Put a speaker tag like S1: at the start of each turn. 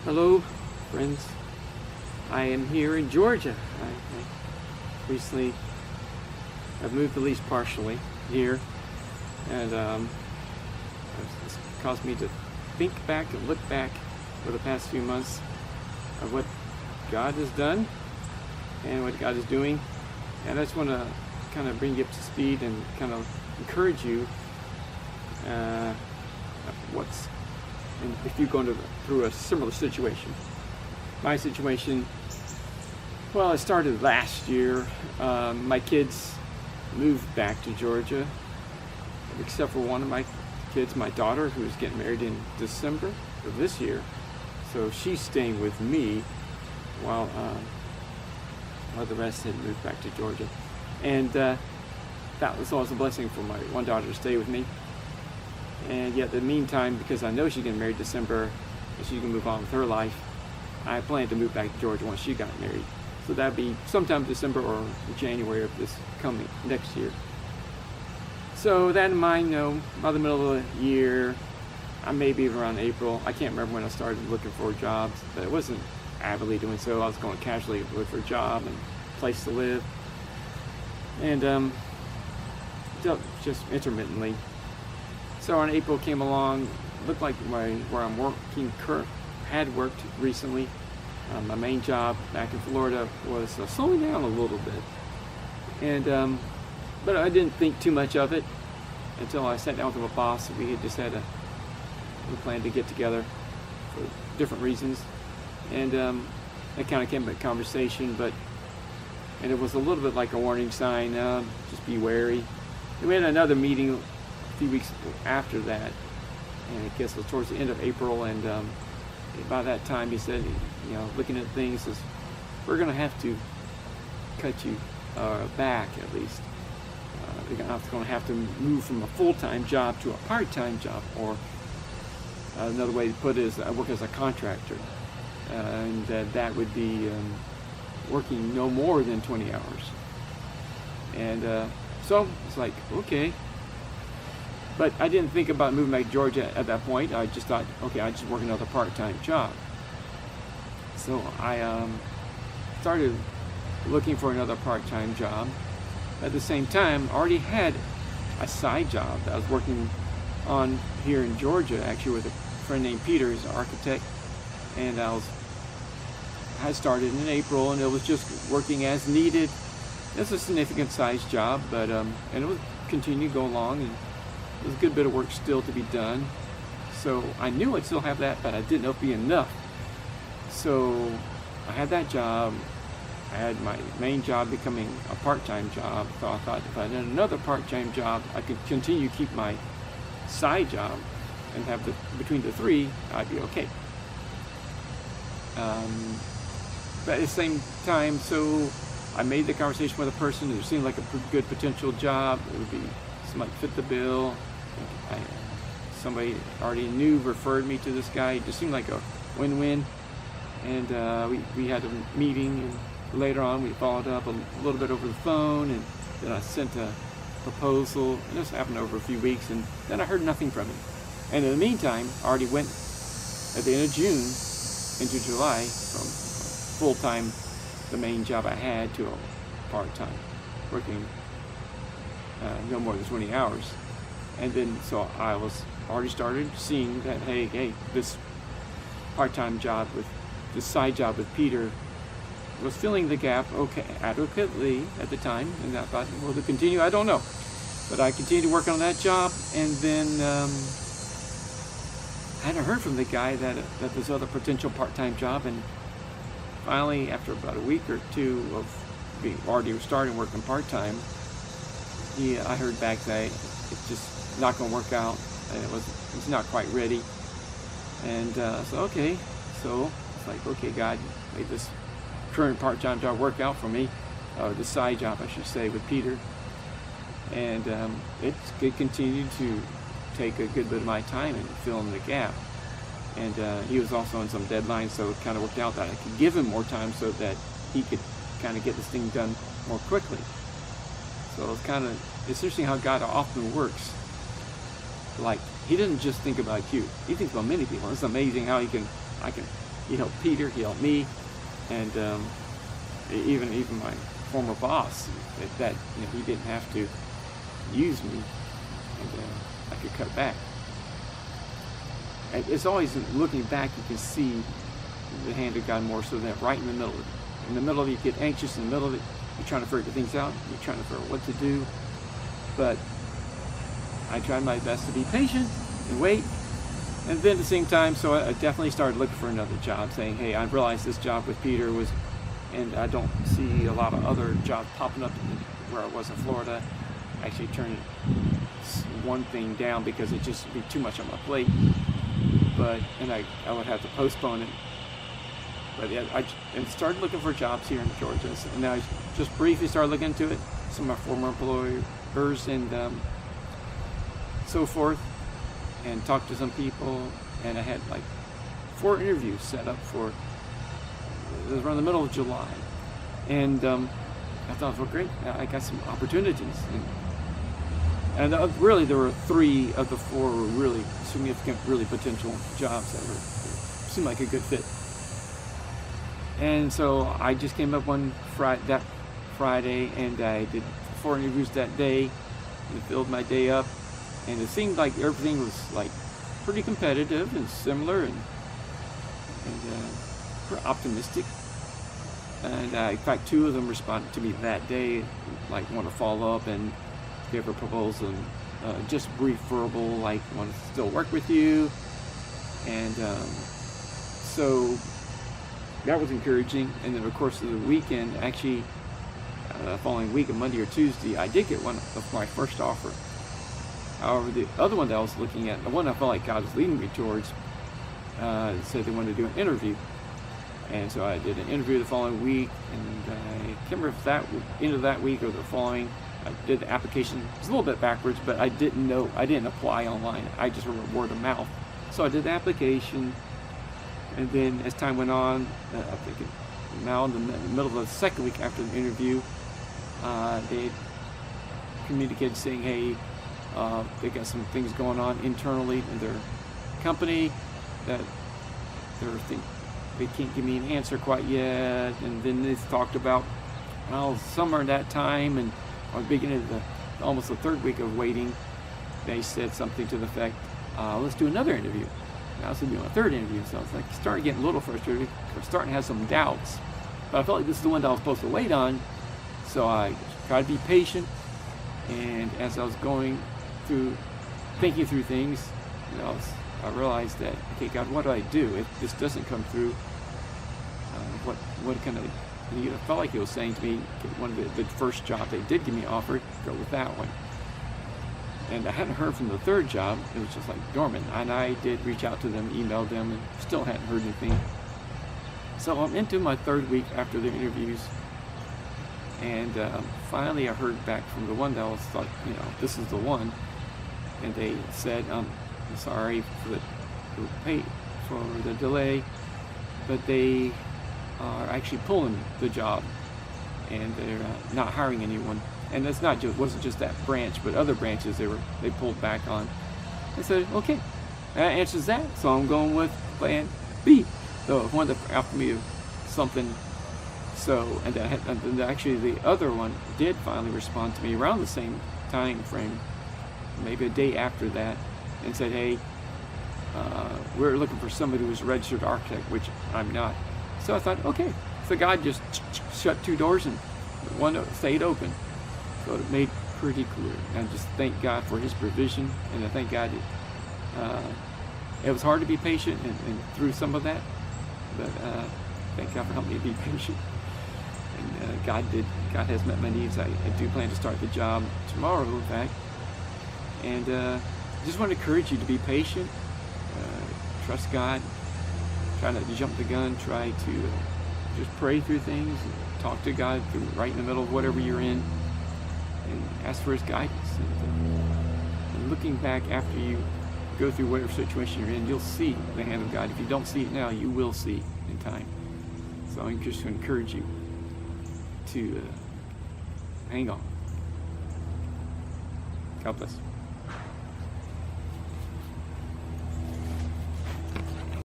S1: Hello, friends. I am here in Georgia. I recently have moved at least partially here, and it's caused me to think back and look back for the past few months of what God has done and what God is doing. And I just want to kind of bring you up to speed and kind of encourage you what's and if you're going through a similar situation. My situation, well, it started last year. My kids moved back to Georgia, except for one of my kids, my daughter, who's getting married in December of this year. So she's staying with me while the rest had moved back to Georgia. And that was always a blessing for my one daughter to stay with me. And yet, in the meantime, because I know she's getting married December and she's going to move on with her life, I plan to move back to Georgia once she got married. So that'd be sometime December or January of this coming next year. So that in mind, by the middle of the year, I may be around April. I can't remember when I started looking for jobs, but it wasn't avidly doing so. I was going casually to look for a job and place to live. And just intermittently. So on April came along, looked like where I'm working had worked recently. My main job back in Florida was slowing down a little bit, and but I didn't think too much of it until I sat down with my boss. We had just we planned to get together for different reasons, and it kind of came to a conversation, and it was a little bit like a warning sign. Just be wary. And we had another meeting few weeks after that, and I guess it was towards the end of April, and by that time he said, looking at things, says, we're going to have to cut you back at least. We're going to have to move from a full-time job to a part-time job, or another way to put it is I work as a contractor, and that would be working no more than 20 hours. And so it's like, okay. But I didn't think about moving back to Georgia at that point. I just thought, okay, I just work another part-time job. So I started looking for another part-time job. At the same time, I already had a side job that I was working on here in Georgia, actually with a friend named Peter, who's an architect. And I started in April, and it was just working as needed. It's a significant sized job, but and it would continue to go along, and there's a good bit of work still to be done. So I knew I'd still have that, but I didn't know if it'd be enough. So I had that job. I had my main job becoming a part-time job. So I thought if I had another part-time job, I could continue to keep my side job and have between the three, I'd be okay. But at the same time, so I made the conversation with a person who seemed like a good potential job. It would be somebody fit the bill. Somebody already knew, referred me to this guy. It just seemed like a win-win. And we had a meeting, and later on we followed up a little bit over the phone, and then I sent a proposal, and this happened over a few weeks, and then I heard nothing from him. And in the meantime, I already went at the end of June into July from full-time, the main job I had, to a part-time, working no more than 20 hours. And then so I was already started seeing that, hey, this part-time job with this side job with Peter was filling the gap adequately at the time, and I thought, will it continue? I don't know. But I continued to work on that job, and then I hadn't heard from the guy that this other potential part-time job, and finally, after about a week or two of being already starting working part-time, I heard back that it's just not going to work out. It's not quite ready. And so okay, so it's like, okay, God made this current part-time job work out for me, or the side job, I should say, with Peter. And it continued to take a good bit of my time and fill in the gap. And he was also on some deadlines, so it kind of worked out that I could give him more time so that he could kind of get this thing done more quickly. So it's interesting how God often works. Like, he doesn't just think about you. He thinks about many people. It's amazing how I can He helped Peter, he helped me, and even my former boss, that he didn't have to use me, and I could cut back. And it's always, looking back, you can see the hand of God more so than right in the middle of it. In the middle of it, you get anxious. In the middle of it, you're trying to figure things out. You're trying to figure out what to do. But I tried my best to be patient and wait. And then at the same time, so I definitely started looking for another job, saying, hey, I realized this job with Peter was, and I don't see a lot of other jobs popping up where I was in Florida. I actually turned one thing down because it just would be too much on my plate. And I would have to postpone it. But yeah, I started looking for jobs here in Georgia, and I just briefly started looking into it. Some of my former employers and so forth, and talked to some people, and I had like 4 interviews set up for. It was around the middle of July, and I thought, well, great, I got some opportunities. And really, there were 3 of the 4 were really significant, really potential jobs that seemed like a good fit. And so I just came up that Friday, and I did 4 interviews that day, and filled my day up. And it seemed like everything was like pretty competitive and similar, and pretty optimistic. And in fact, 2 of them responded to me that day, like want to follow up and give a proposal, just brief verbal, like want to still work with you. And so that was encouraging. And then of course the weekend, actually following week, on Monday or Tuesday, I did get one of my first offer. However, the other one that I was looking at, the one I felt like God was leading me towards, said they wanted to do an interview. And so I did an interview the following week, and I can't remember if that end of that week or the following, I did the application. It was a little bit backwards, but I didn't apply online. I just heard word of mouth. So I did the application, and then as time went on, I think now in the middle of the second week after the interview, they communicated saying, hey, they got some things going on internally in their company that they can't give me an answer quite yet. And then they talked about, well, summer that time, and or beginning of almost the 3rd week of waiting, they said something to the effect, let's do another interview. And I was doing a 3rd interview, so I was like, starting getting a little frustrated, starting to have some doubts. But I felt like this is the one that I was supposed to wait on, so I tried to be patient. And as I was thinking through things, I realized that, okay, God, what do I do if this doesn't come through? What kind of, I felt like he was saying to me, one of the first job they did give me offered, go with that one. And I hadn't heard from the 3rd job. It was just like dormant. And I did reach out to them, emailed them, and still hadn't heard anything. So I'm into my 3rd week after the interviews. And finally I heard back from the one that I was thought, this is the one. And they said, I'm sorry for the delay, but they are actually pulling the job, and they're not hiring anyone. And it's wasn't just that branch, but other branches they pulled back on. I said, okay, that answers that. So I'm going with plan B. So if one that offered me something. So, and then actually the other one did finally respond to me around the same time frame, maybe a day after that, and said, hey, we're looking for somebody who's a registered architect, which I'm not. So I thought, okay. So God just shut 2 doors and one stayed open. So it made pretty clear. And I just thank God for his provision, and I thank God it was hard to be patient and through some of that, but thank God for helping me be patient. And God has met my needs. I do plan to start the job tomorrow, in fact. And just want to encourage you to be patient, trust God, try not to jump the gun, try to just pray through things, and talk to God right in the middle of whatever you're in, and ask for his guidance. And looking back after you go through whatever situation you're in, you'll see the hand of God. If you don't see it now, you will see in time. So I'm just going to encourage you to hang on. God bless.